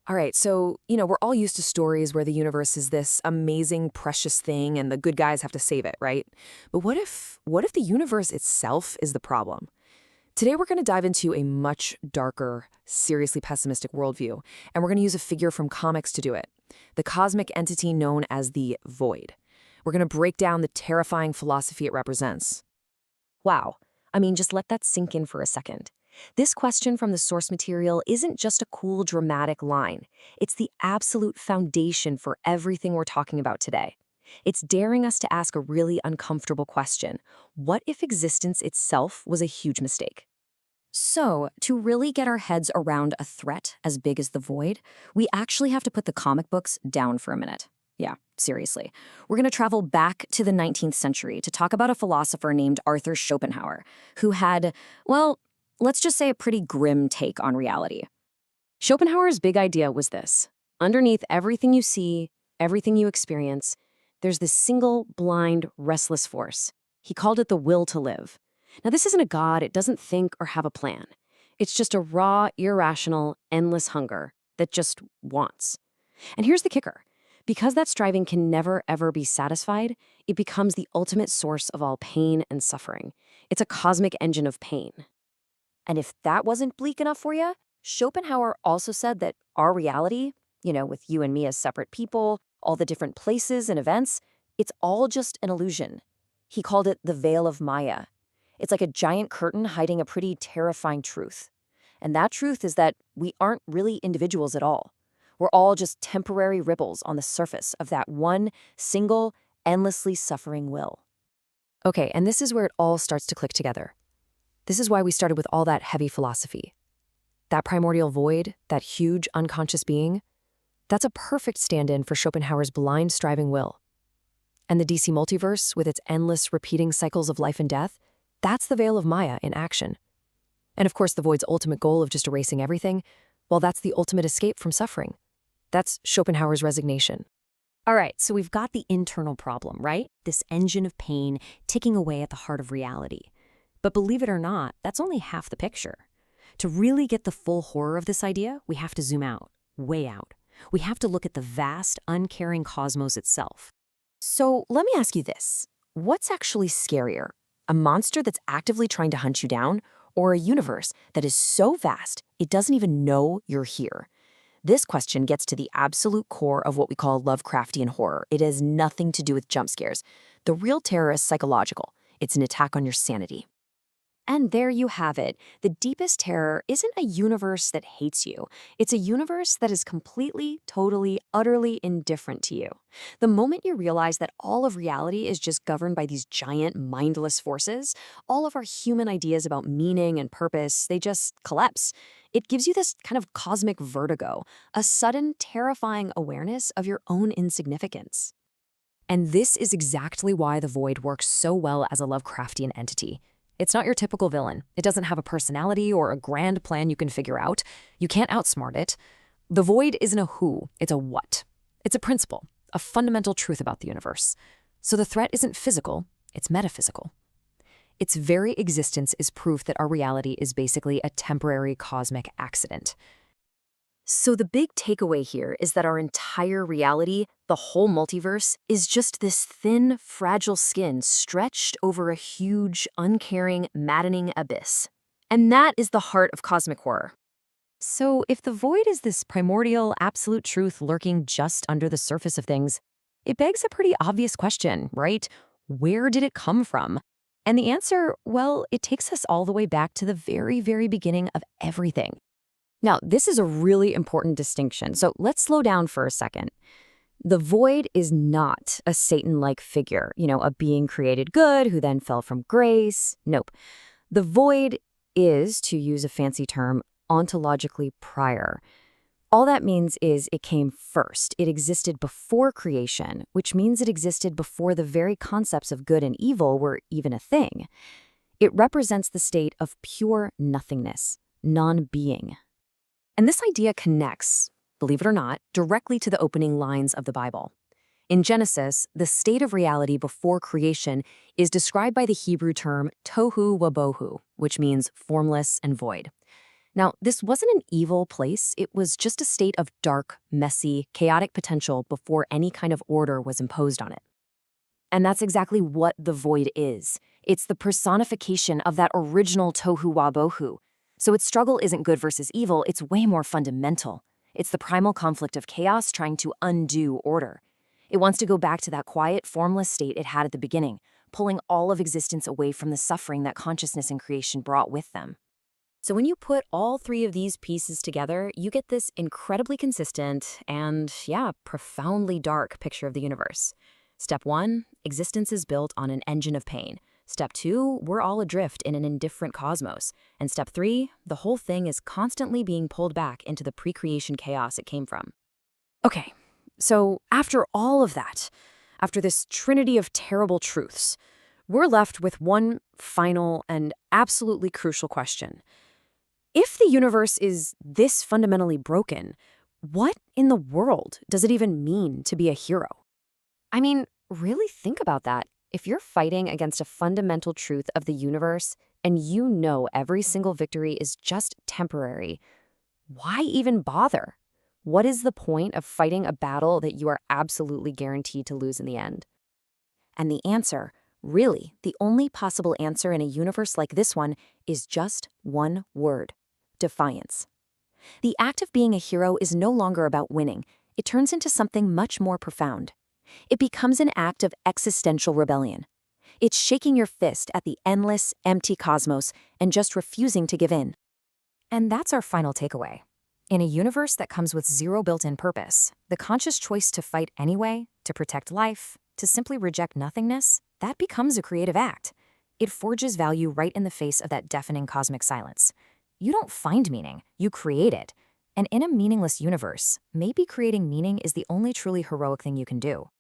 All right, so, we're all used to stories where the universe is this amazing, precious thing and the good guys have to save it, right? But what if the universe itself is the problem? Today we're going to dive into a much darker, seriously pessimistic worldview, and we're going to use a figure from comics to do it. The cosmic entity known as the Void. We're going to break down the terrifying philosophy it represents. Wow. I mean, just let that sink in for a second. This question from the source material isn't just a cool, dramatic line. It's the absolute foundation for everything we're talking about today. It's daring us to ask a really uncomfortable question. What if existence itself was a huge mistake? So, to really get our heads around a threat as big as the void, we actually have to put the comic books down for a minute. Yeah, seriously. We're going to travel back to the 19th century to talk about a philosopher named Arthur Schopenhauer, who had, well, let's just say a pretty grim take on reality. Schopenhauer's big idea was this. Underneath everything you see, everything you experience, there's this single, blind, restless force. He called it the will to live. Now, this isn't a god, it doesn't think or have a plan. It's just a raw, irrational, endless hunger that just wants. And here's the kicker. Because that striving can never, ever be satisfied, it becomes the ultimate source of all pain and suffering. It's a cosmic engine of pain. And if that wasn't bleak enough for you, Schopenhauer also said that our reality, with you and me as separate people, all the different places and events, it's all just an illusion. He called it the veil of Maya. It's like a giant curtain hiding a pretty terrifying truth. And that truth is that we aren't really individuals at all. We're all just temporary ripples on the surface of that one single, endlessly suffering will. Okay, and this is where it all starts to click together. This is why we started with all that heavy philosophy. That primordial void, that huge unconscious being, that's a perfect stand-in for Schopenhauer's blind striving will. And the DC multiverse, with its endless repeating cycles of life and death, that's the veil of Maya in action. And of course, the void's ultimate goal of just erasing everything, well, that's the ultimate escape from suffering. That's Schopenhauer's resignation. All right, so we've got the internal problem, right? This engine of pain ticking away at the heart of reality. But believe it or not, that's only half the picture. To really get the full horror of this idea, we have to zoom out, way out. We have to look at the vast, uncaring cosmos itself. So let me ask you this. What's actually scarier? A monster that's actively trying to hunt you down, or a universe that is so vast it doesn't even know you're here? This question gets to the absolute core of what we call Lovecraftian horror. It has nothing to do with jump scares. The real terror is psychological. It's an attack on your sanity. And there you have it. The deepest terror isn't a universe that hates you. It's a universe that is completely, totally, utterly indifferent to you. The moment you realize that all of reality is just governed by these giant, mindless forces, all of our human ideas about meaning and purpose, they just collapse. It gives you this kind of cosmic vertigo, a sudden, terrifying awareness of your own insignificance. And this is exactly why the Void works so well as a Lovecraftian entity. It's not your typical villain. It doesn't have a personality or a grand plan you can figure out. You can't outsmart it. The Void isn't a who, it's a what. It's a principle, a fundamental truth about the universe. So the threat isn't physical, it's metaphysical. Its very existence is proof that our reality is basically a temporary cosmic accident. So the big takeaway here is that our entire reality, the whole multiverse, is just this thin, fragile skin stretched over a huge, uncaring, maddening abyss. And that is the heart of cosmic horror. So if the void is this primordial, absolute truth lurking just under the surface of things, it begs a pretty obvious question, right? Where did it come from? And the answer, well, it takes us all the way back to the very, very beginning of everything. Now, this is a really important distinction, so let's slow down for a second. The void is not a Satan-like figure, a being created good who then fell from grace. Nope. The void is, to use a fancy term, ontologically prior. All that means is it came first. It existed before creation, which means it existed before the very concepts of good and evil were even a thing. It represents the state of pure nothingness, non-being. And this idea connects, believe it or not, directly to the opening lines of the Bible. In Genesis, the state of reality before creation is described by the Hebrew term tohu wabohu, which means formless and void. Now, this wasn't an evil place, it was just a state of dark, messy, chaotic potential before any kind of order was imposed on it. And that's exactly what the void is. It's the personification of that original tohu wa bohu. So its struggle isn't good versus evil, it's way more fundamental. It's the primal conflict of chaos trying to undo order. It wants to go back to that quiet, formless state it had at the beginning, pulling all of existence away from the suffering that consciousness and creation brought with them. So when you put all three of these pieces together, you get this incredibly consistent and, yeah, profoundly dark picture of the universe. Step 1, existence is built on an engine of pain. Step 2, we're all adrift in an indifferent cosmos. And step 3, the whole thing is constantly being pulled back into the pre-creation chaos it came from. Okay, so after all of that, after this trinity of terrible truths, we're left with one final and absolutely crucial question. If the universe is this fundamentally broken, what in the world does it even mean to be a hero? I mean, really think about that. If you're fighting against a fundamental truth of the universe and you know every single victory is just temporary, why even bother? What is the point of fighting a battle that you are absolutely guaranteed to lose in the end? And the answer, really, the only possible answer in a universe like this one, is just one word: defiance. The act of being a hero is no longer about winning. It turns into something much more profound. It becomes an act of existential rebellion. It's shaking your fist at the endless, empty cosmos and just refusing to give in. And that's our final takeaway. In a universe that comes with zero built-in purpose, the conscious choice to fight anyway, to protect life, to simply reject nothingness, that becomes a creative act. It forges value right in the face of that deafening cosmic silence. You don't find meaning, you create it. And in a meaningless universe, maybe creating meaning is the only truly heroic thing you can do.